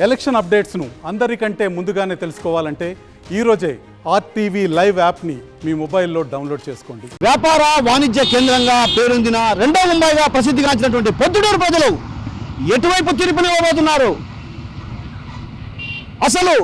Election అప్డేట్స్ను అందరికంటే ముందుగానే తెలుసుకోవాలంటే ఈరోజే RTV లైవ్ యాప్ని మీ మొబైల్లో డౌన్లోడ్ చేసుకోండి. వ్యాపార వాణిజ్య కేంద్రంగా పేరొందిన రెండో ముంబైగా ప్రసిద్ధిగాంచినటువంటి పొద్దుటూరు ప్రజలు ఎటువైపు తీర్పునివ్వబోతున్నారు? అసలు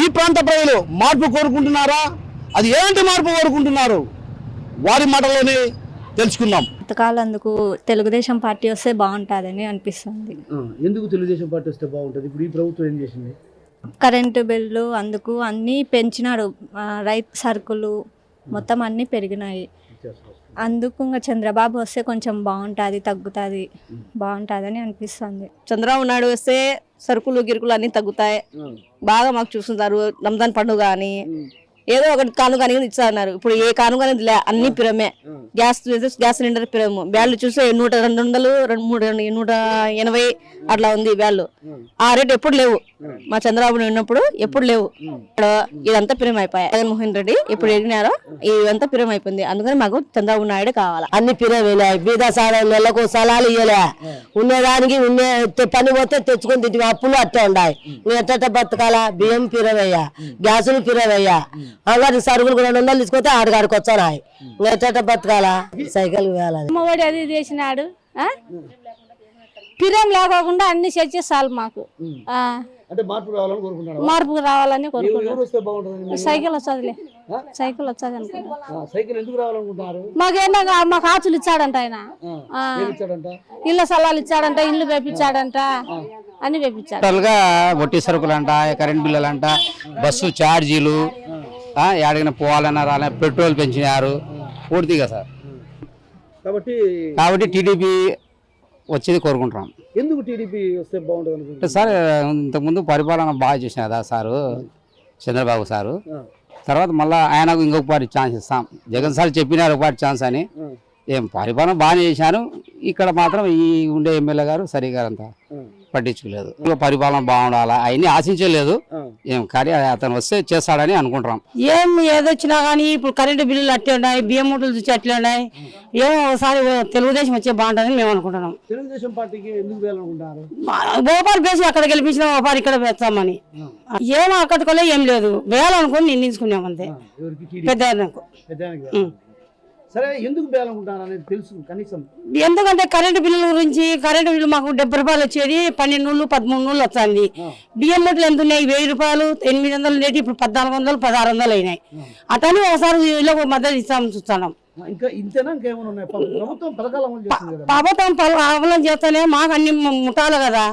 ఈ ప్రాంత ప్రజలు మార్పు కోరుకుంటున్నారా? అది ఎలాంటి మార్పు కోరుకుంటున్నారు? వారి మాటల్లోనే తెలుసుకుందాం. పథకాలందుకు తెలుగుదేశం పార్టీ వస్తే బాగుంటుందని అనిపిస్తుంది. ఎందుకు తెలుగుదేశం పార్టీ వస్తే బాగుంటుంది? ఇప్పుడు ఈ ప్రభుత్వం ఏం చేసింది? కరెంటు బిల్లు అందుకు అన్నీ పెంచినాడు, రైతు సరుకులు మొత్తం అన్నీ పెరిగినాయి. అందుకు ఇంకా చంద్రబాబు వస్తే కొంచెం బాగుంటుంది, తగ్గుతుంది, బాగుంటుందని అనిపిస్తుంది. చంద్రబాబు నాయుడు వస్తే సరుకులు గిరుకులు అన్నీ తగ్గుతాయి, బాగా మాకు చూస్తుంటారు. రంజాన్ పండుగ అని ఏదో ఒకటి కానుక అని ఇచ్చారన్నారు. ఇప్పుడు ఏ కానుక అనేది లే, అన్ని పిరమే. Gas cylinder పిరము. బ్యాళ్ళు చూస్తే 100, 200, 180 అట్లా ఉంది బ్యాళ్ళు. ఆ రేట్ ఎప్పుడు లేవు, మా చంద్రబాబు ఉన్నప్పుడు ఎప్పుడు లేవు. ఇదంతా పిరం అయిపోయాయి. జగన్మోహన్ రెడ్డి ఇప్పుడు ఎగినారో ఇదంతా పిరం అయిపోయింది. అందుకని మాకు చంద్రబాబు నాయుడు కావాలి. అన్ని పిరవేలే, బీద నెలకు సలాలు ఇవ్వలే. ఉండేదానికి ఉండే పని పోతే తెచ్చుకొని తింటే అప్పులు అట్టే ఉన్నాయి. నువ్వు ఎట్ట బతకాలా? బియ్యం పిరవయ్యా, గ్యాసులు పిరవయ్యా, అంగడి సరుకులు 200 తీసుకొస్తే ఆడికాడికి వచ్చానాయి. నువ్వు ఎట్ట బతకాలా? సైకిల్ వేయాలి. అమ్మఒడి అది చేసినాడు, పిరం లేకోకుండా అన్ని చేసే చాలు మాకు. మార్పు రావాలని కోరుకుంటున్నాను. సైకిల్ వస్తుందిలే, సైకిల్ వస్తుంది అనుకుంటున్నాను. మాకేనా మాకు ఆచులు ఇచ్చాడంట ఆయన, ఇళ్ళ స్థలాలు ఇచ్చాడంట, ఇల్లు వేపించాడంట, అన్ని వేపించాడు. టోటల్గా వడ్డీ సరుకులు అంట, కరెంట్ బిల్లులు అంట, బస్సు ఛార్జీలు, ఎక్కడికైనా పోవాలన్నా రాలే, పెట్రోల్ పెంచినారు పూర్తిగా సార్. కాబట్టి టీడీపీ వచ్చేది కోరుకుంటున్నాం. ఎందుకు టీడీపీ వస్తే బాగుంటుంది సార్? ఇంతకుముందు పరిపాలన బాగా చేసిన కదా సారు, చంద్రబాబు సారు. తర్వాత మళ్ళీ ఆయనకు ఇంకొక పార్టీ ఛాన్స్ ఇస్తాం. జగన్ సార్ చెప్పినారు ఒక పార్టీ ఛాన్స్ అని. ఏం పరిపాలన బాగానే చేశారు. ఇక్కడ మాత్రం ఈ ఉండే ఎమ్మెల్యే గారు సరిగా అంతా పట్టించుకోలేదు. పరిపాలన బాగుండాలా అవన్నీ ఆశించలేదు. ఏం కానీ అతను వస్తే చేస్తాడని అనుకుంటున్నాం. ఏం ఏదొచ్చినా కానీ ఇప్పుడు కరెంటు బిల్లులు అట్టే ఉన్నాయి, బియ్యం మూటలు చూసి అట్లే ఉన్నాయి. ఏమో ఒకసారి తెలుగుదేశం వచ్చే బాగుంటుందని మేము అనుకుంటున్నాం. తెలుగుదేశం పార్టీకి ఎందుకు వేయాలనుకుంటారు? ఓపారి పేసి అక్కడ గెలిపించిన ఓపారి ఇక్కడ వేస్తామని. ఏమో అక్కడికోలే ఏం లేదు, వేయాలనుకుని నిర్ణయించుకున్నాం అంతే. పెద్ద సరే, ఎందుకు వేయాలనుకుంటారు అనేది తెలుసు కనీసం. ఎందుకంటే కరెంటు బిల్లుల గురించి, కరెంటు బిల్లు మాకు 70 రూపాయలు వచ్చేది 12 13 వస్తుంది. బియ్యం మూటలు ఎంత ఉన్నాయి? 1000 రూపాయలు, 800 ఉండేది, ఇప్పుడు 1400 1600 అయినాయి. అతని ఒకసారి మద్దతు ఇస్తామని చూస్తున్నాం. ఇంకా ఇంతేనా? ఇంకేమైనా ఉన్నాయి? ప్రభుత్వం పథకాలు అమలు చేస్తుంది. ప్రభుత్వం అమలు చేస్తేనే మాకు అన్ని ముట్టాలి కదా.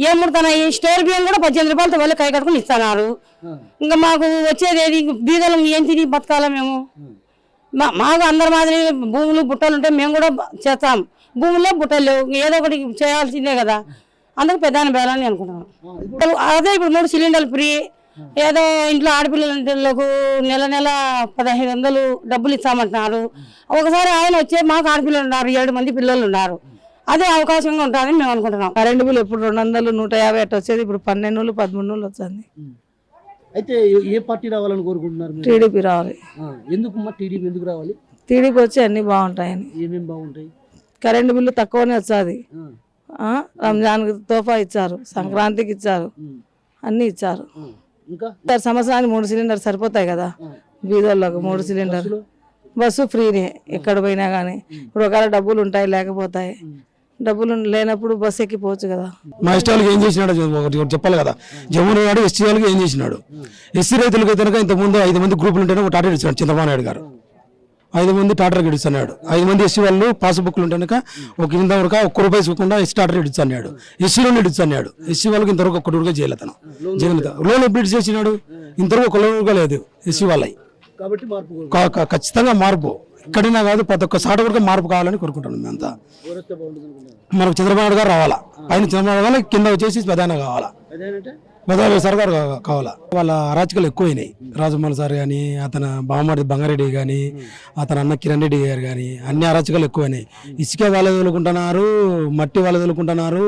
ఏం ముడతాయి? స్టోర్ బియ్యం కూడా 18 రూపాయలతో వాళ్ళు కై కట్టుకుని ఇస్తున్నారు. ఇంకా మాకు వచ్చేది ఏది? బీదలు ఏం తిని బతకాలా మేము? మాకు అందరి మాదిరి భూములు బుట్టలు ఉంటే మేము కూడా చేస్తాం. భూముల్లో బుట్టలు లేవు, ఏదో ఒకటి చేయాల్సిందే కదా. అందుకు పెద్దాన్ని వేయాలని అనుకుంటున్నాం. అదే ఇప్పుడు 3 సిలిండర్లు ఫ్రీ. ఏదో ఇంట్లో ఆడపిల్లలకు నెల 1500 డబ్బులు ఇస్తామంటున్నారు. ఒకసారి ఆయన వచ్చే మాకు ఆడపిల్లలు ఉన్నారు, 7 మంది పిల్లలు ఉన్నారు. అదే అవకాశంగా ఉంటుందని మేము అనుకుంటున్నాం. కరెంటు బిల్లు ఎప్పుడు 200 150 అట్లా వచ్చేది, ఇప్పుడు 12 13 వస్తుంది. అయితే ఏ పార్టీ రావాలని కోరుకుంటున్నారు? టీడీపీ రావాలి. ఎందుకు టీడీపీ ఎందుకు రావాలి? టీడీపీ వచ్చి అన్ని బాగుంటాయని. ఏమేమి బాగుంటాయి? కరెంటు బిల్లు తక్కువనే వస్తుంది. రంజాన్కి తోఫా ఇచ్చారు, సంక్రాంతికి ఇచ్చారు, అన్ని ఇచ్చారు. ఇంకా సంవత్సరానికి 3 సిలిండర్ సరిపోతాయి కదా బీదోళ్ళకు. 3 సిలిండర్. బస్సు ఫ్రీనే ఎక్కడ పోయినా కానీ. ఇప్పుడు ఒకవేళ డబ్బులు ఉంటాయి, లేకపోతాయి. డబ్బులు లేనప్పుడు బస్సు ఎక్కిపోవచ్చు కదా. మా ఇష్టాలకు ఏం చేసినాడు ఒకటి చెప్పాలి కదా. జగన్ నాయుడు ఎస్టీ వాళ్ళకి ఏం చేసినాడు? ఎస్సీ రైతులకు కనుక ఇంతకుముందు 5 మంది గ్రూపులు ఉంటేనే ఒక టాటర్ ఇచ్చాడు చంద్రబాబు నాయుడు గారు. 5 మంది టాటర్ ఇస్తున్నాడు. 5 మంది ఎస్సీ వాళ్ళు పాస్బుక్లు ఉంటే కనుక ఒక ఇంతవరకు ₹1 ఇవ్వకుండా ఎస్సీ టాటర్ ఇస్తున్నాడు. ఎస్సీ లోన్ ఇస్తున్నాడు. ఎస్సీ వాళ్ళకి ఇంతవరకు ₹1 చేయలేదు. తను జగన్ లోన్ ఎప్పుడు చేసినాడు? ఇంతవరకు ₹1 లేదు ఎస్సీ వాళ్ళకి. కాబట్టి ఖచ్చితంగా మార్పు ఇక్కడైనా కాదు, ప్రతి ఒక్క సాట కూడా మార్పు కావాలని కోరుకుంటున్నాం. మేమంతా మనకు చంద్రబాబు నాయుడు గారు రావాలా. పైన చంద్రబాబు గారు కింద వచ్చేసి ప్రధాన కావాలా, ప్రధాన సర్కారు కావాలా. వాళ్ళ అరాచకాలు ఎక్కువైనాయి. రాజమౌళి సార్ కానీ, అతను బామ్మడి బంగారెడ్డి కానీ, అతను అన్న కిరణ్ రెడ్డి గారు కానీ, అన్ని అరాచకాలు ఎక్కువైనాయి. ఇసుక వాళ్ళు వదులుకుంటున్నారు, మట్టి వాళ్ళు వదులుకుంటున్నారు,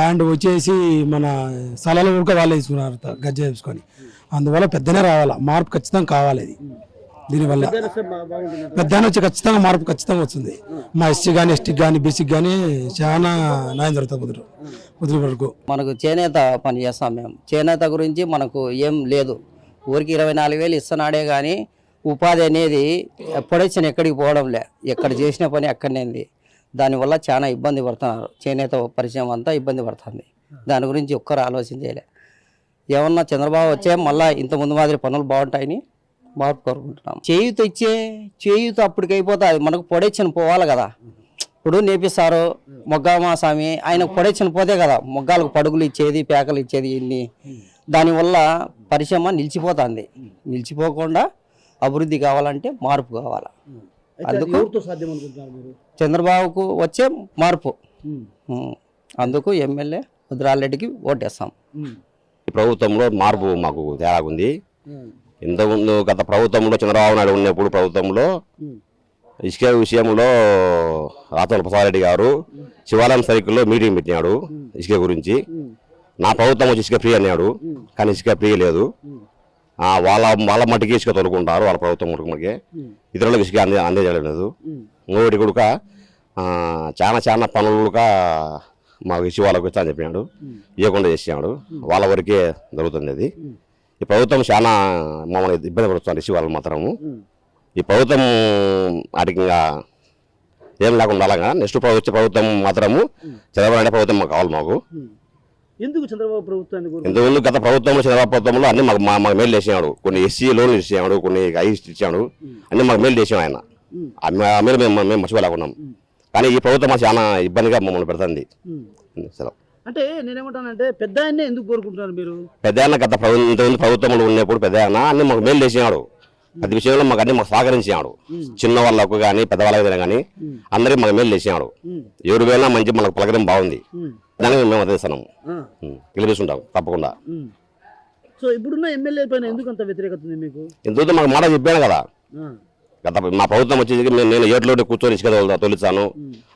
అండ్ వచ్చేసి మన స్థలాలు కూడా వాళ్ళే తీసుకున్నారు గజ్జ చేసుకొని. అందువల్ల పెద్దనే రావాలా, మార్పు ఖచ్చితంగా కావాలి. ఇది దీనివల్ల పెద్ద వచ్చి ఖచ్చితంగా మార్పు ఖచ్చితంగా వస్తుంది. మా ఎస్సీ కానీ ఎస్టీకి కానీ బీసీకి కానీ చాలా న్యాయం జరుగుతుంది కుదిరి వరకు. మనకు చేనేత పని చేస్తాం మేము. చేనేత గురించి మనకు ఏం లేదు. ఊరికి 24,000 ఇస్తున్నాడే కానీ ఉపాధి అనేది ఎప్పుడొచ్చిన ఎక్కడికి పోవడం లే. ఎక్కడ చేసిన పని అక్కడనేది. దానివల్ల చాలా ఇబ్బంది పడుతున్నారు. చేనేత పరిచయం అంతా ఇబ్బంది పడుతుంది. దాని గురించి ఒక్కరు ఆలోచన చేయలే. ఏమన్నా చంద్రబాబు వచ్చే మళ్ళీ ఇంత ముందు మాదిరి పనులు బాగుంటాయని మార్పు కోరుకుంటున్నాం. చేయూత అప్పటికి అయిపోతుంది. మనకు పొడేచ్చిన పోవాలి కదా. ఇప్పుడు నేపిస్తారు మొగ్గమా స్వామి, ఆయనకు పొడేచ్చిన పోతే కదా మొగ్గాలకు పడుగులు ఇచ్చేది, పేకలు ఇచ్చేది. ఇన్ని దానివల్ల పరిశ్రమ నిలిచిపోతుంది. నిలిచిపోకుండా అభివృద్ధి కావాలంటే మార్పు కావాలి. అందుకు చంద్రబాబుకు వచ్చే మార్పు. అందుకు ఎమ్మెల్యే ముద్రారెడ్డికి ఓటేస్తాం. ఈ ప్రభుత్వంలో మార్పు మాకు తేడాగుంది. ఇంతకుముందు గత ప్రభుత్వంలో చంద్రబాబు నాయుడు ఉన్నప్పుడు ప్రభుత్వంలో ఇసుక విషయంలో రాతోల ప్రసాదరెడ్డి గారు శివాలయం సర్కిల్లో మీటింగ్ పెట్టినాడు ఇసుక గురించి. నా ప్రభుత్వం వచ్చి ఇసుక ఫ్రీ అన్నాడు, కానీ ఇసుక ఫ్రీ లేదు. వాళ్ళ మట్టికి ఇసుక తొలుకుంటారు, వాళ్ళ ప్రభుత్వం మటుకు ఇతరులకు ఇసుక అందేయలేదు. ఇంకోటి కూడా చాలా పనులు మాకు ఇచ్చి వాళ్ళకు వచ్చా అని చెప్పినాడు, ఇవ్వకుండా చేసినాడు. వాళ్ళ వరకే జరుగుతుంది అది. ఈ ప్రభుత్వం చాలా మమ్మల్ని ఇబ్బంది పడుతుంది ఇచ్చి వాళ్ళు మాత్రము. ఈ ప్రభుత్వం వాటికి ఇంకా ఏం లేకుండా అలాగా నెక్స్ట్ వచ్చే ప్రభుత్వం మాత్రము చంద్రబాబు నాయుడు ప్రభుత్వం మాకు కావాలి. మాకు ఎందుకు చంద్రబాబు ప్రభుత్వాన్ని ఇంతకుముందు గత ప్రభుత్వంలో చంద్రబాబు ప్రభుత్వంలో అన్ని మాకు మేలు చేసినాడు. కొన్ని ఎస్సీ లోన్లు ఇచ్చాడు, కొన్ని ఐస్ ఇచ్చాడు, అన్ని మాకు మేలు చేసాం ఆయన. ఆ మేలు మేము మర్చిపోలేకున్నాం. కానీ ఈ ప్రభుత్వం మాకు చాలా ఇబ్బందిగా మమ్మల్ని పెడుతుంది. అంటే నేనేమంటానంటే పెద్ద ఆయన్నే ఎందుకు కోరుకుంటున్నారు మీరు? పెద్ద ఆయన గత ఇంతకుముందు ప్రభుత్వంలో ఉన్నప్పుడు పెద్ద ఆయన అన్ని మాకు మేలు చేసినాడు. ప్రతి విషయంలో మాకు అన్ని మాకు సహకరించినాడు. చిన్న వాళ్ళకు కానీ పెద్దవాళ్ళకి కానీ అందరికీ మాకు మేలు చేసినాడు. ఎవరు వెళ్ళినా మంచి మనకు పలకరం బాగుంది. దానికి మేము అదేస్తున్నాము, గెలిపిస్తుంటాం తప్పకుండా. సో ఇప్పుడున్న ఎమ్మెల్యే పైన ఎందుకు అంత వ్యతిరేకత ఉంది మీకు? ఎందుకంటే మాకు మాట చెప్పాను కదా, గత మా ప్రభుత్వం వచ్చేసి నేను ఏట్లోనే కూర్చొని ఇసుక తొలిచాను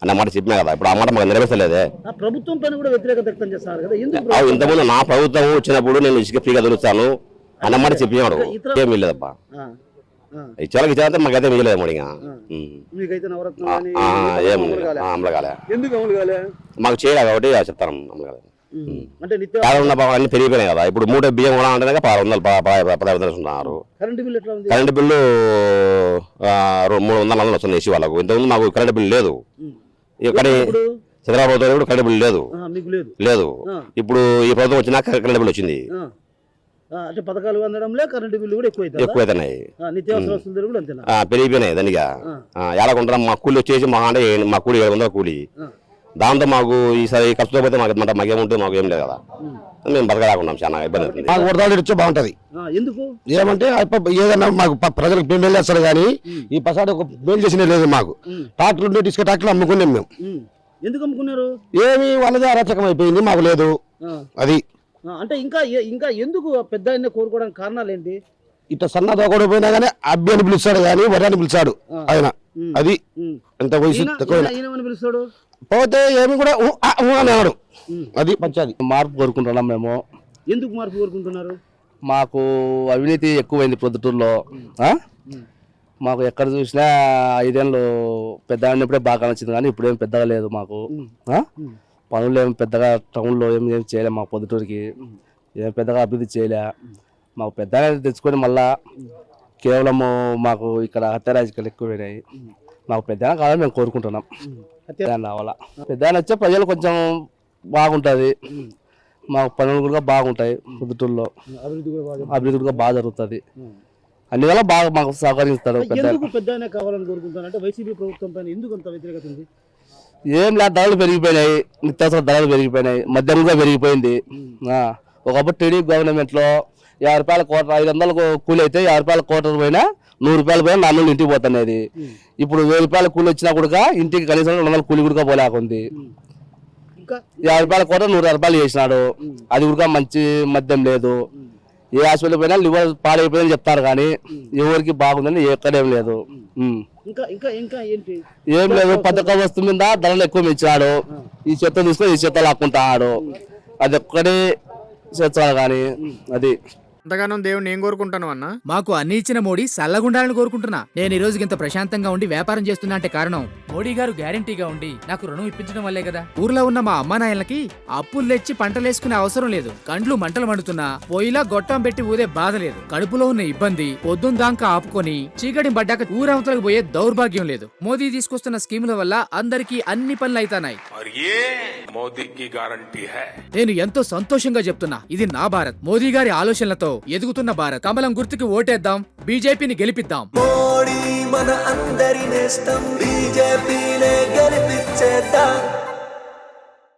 అన్న మాట చెప్పినా కదా. ఇప్పుడు ఆ మాట మాకు నెరవేర్చలేదే. ప్రభుత్వం పైన కూడా వ్యతిరేకత వ్యక్తం చేస్తారు కదా. ఇంతకుముందు నా ప్రభుత్వం వచ్చినప్పుడు నేను ఇసుక ఫ్రీగా తొలుస్తాను అన్న మాట చెప్పినాడు. ఏమీ లేదప్పా, ఇచ్చేవాళ్ళకి ఇచ్చేదంటే మాకైతే మిగలేదు. మరి మాకు చేయలే కాబట్టి చెప్తాను. అన్ని పెరిగిపోయినాయి కదా. ఇప్పుడు 3 బియ్యం కూడా అంటే 1,600 ఉన్నారు. కరెంటు బిల్లు 300 వస్తుంది ఏసీ వాళ్ళకు. ఇంతకుముందు మాకు కరెంటు బిల్లు లేదు. కానీ చంద్రబాబు కూడా కరెంటు బిల్లు లేదు. ఇప్పుడు ఈ ప్రభుత్వం వచ్చినాక కరెంటు బిల్లు వచ్చింది. అంటే పథకాలు అందడంలో కరెంటు బిల్లు కూడా ఎక్కువైతున్నాయి, నిత్యావసర వస్తువులు కూడా అంతేనా పెరిగిపోయినాయి. దానిగా ఎలాగుంటాం మా కూలి వచ్చేసి మా కూలి 700 కూలి. దాంతో మాకు ఈసారి ఖర్చుతో పోతే మాకేముంటుంది, మాకు ఏం లేదు కదా. మేము బతకలేకున్నాం, చాలా ఇబ్బంది అవుతుంది. మాకు వరదాడు ఇచ్చే బాగుంటది. ఎందుకు ఏమంటే ఏదన్నా మాకు ప్రజలకు మేలు చేస్తారు కానీ ఈ పసాడు ఒక మేలు చేసిన లేదు. మాకు ట్రాక్టర్లు ఉండే ఇసుక ట్రాక్టర్లు అమ్ముకున్నాం మేము. ఎందుకు అమ్ముకున్నారు? ఏమి వాళ్ళది అరాచకం అయిపోయింది, మాకు లేదు అది. అంటే ఇంకా ఎందుకు పెద్ద ఆయన కోరుకోవడానికి కారణాలు ఏంటి? ఇట్లా సన్న దోకడు పోయినా కానీ అబ్బి అని పిలుస్తాడు కానీ వరాన్ని పిలిచాడు ఆయన. అది ఎంత వయసు పిలుస్తాడు పోతే ఏమి కూడా అన్నాడు. అది పంచాది మార్పు కోరుకుంటున్నాం మేము. ఎందుకు మార్పు కోరుకుంటున్నారు? మాకు అవినీతి ఎక్కువైంది ప్రొద్దుటూరులో. మాకు ఎక్కడ చూసినా 5 ఏళ్ళు పెద్ద ఉన్నప్పుడే బాగా నచ్చింది, కానీ ఇప్పుడేం పెద్దగా లేదు మాకు. పనులు ఏమి పెద్దగా టౌన్లో ఏం చేయలే. మాకు పొద్దుటూరికి ఏం పెద్దగా అభివృద్ధి చేయలే. మాకు పెద్ద తెచ్చుకొని మళ్ళా కేవలము మాకు ఇక్కడ హత్య రాజకీయాలు ఎక్కువైనాయి. మాకు పెద్ద కావాలని మేము కోరుకుంటున్నాం. రావాలా పెద్ద వచ్చే ప్రజలు కొంచెం బాగుంటుంది. మాకు పనులు కూడా బాగుంటాయి. పొద్దుటూరులో అభివృద్ధి కూడా బాగా జరుగుతుంది. అన్ని వల్ల బాగా మాకు సహకరిస్తాడు. పెద్ద కావాలని కోరుకుంటాను అంటే వైసీపీ ప్రభుత్వం పైన ఎందుకు అంత వ్యతిరేకత ఉంది? ఏం లేదు, ధరలు పెరిగిపోయినాయి, నిత్యావసర ధరలు పెరిగిపోయినాయి, మద్యం కూడా పెరిగిపోయింది. ఒకప్పుడు టీడీపీ గవర్నమెంట్లో 50 రూపాయల కోట 500 కూలి అయితే 50 రూపాయల కోట పోయినా 100 రూపాయలు పోయినా 400 ఇంటికి పోతున్నది. ఇప్పుడు 1000 రూపాయల కూలి వచ్చినా కూడా ఇంటికి కనీసం 200 కూలి కూడా పోలేకుంది. 50 రూపాయల కోట 100 రూపాయలు చేసినాడు. అది కూడా మంచి మద్యం లేదు. ఏ హాస్పిటల్ పోయినా లివర్ పాడైపోయిందని చెప్తారు, కానీ ఎవరికి బాగుందని ఎక్కడేం లేదు. ఏం లేదు, పథక వస్తువు మీద ధరలు ఎక్కువ ఇచ్చినాడు. ఈ చెత్త తీసుకొని ఈ చెత్త లాక్కుంటాడు. అది ఒక్కడే చేస్తాడు కానీ అది అంతగానో దేవుడిని ఏం కోరుకుంటాను అన్న? మాకు అన్ని ఇచ్చిన మోడీ సల్లగుండాలని కోరుకుంటున్నా. నేను ఈ రోజుకి ఇంత ప్రశాంతంగా ఉండి వ్యాపారం చేస్తున్నా అంటే కారణం మోడీ గారు గ్యారంటీగా ఉండి నాకు రుణం ఇప్పించడం వల్లే కదా. ఊర్లో ఉన్న మా అమ్మానాయలకి అప్పులు తెచ్చి పంటలేసుకునే అవసరం లేదు. కండ్లు మంటలు మండుతున్నా పోయిలా గొట్టం పెట్టి ఊదే బాధ లేదు. కడుపులో ఉన్న ఇబ్బంది పొద్దున్న దాకా ఆపుకొని చీకటి పడ్డాక ఊరవతలకు పోయే దౌర్భాగ్యం లేదు. మోదీ తీసుకొస్తున్న స్కీముల వల్ల అందరికీ అన్ని పనులు అయితానాయి. నేను ఎంతో సంతోషంగా చెప్తున్నా, ఇది నా భారత్. మోదీ గారి ఆలోచనలతో ఎదుగుతున్న భారత్. కమలం గుర్తుకి ఓటేద్దాం, బీజేపీని గెలిపిద్దాం. మోడీ మన అందరి నేస్తం, బీజేపీనే గెలిపించేద్దాం.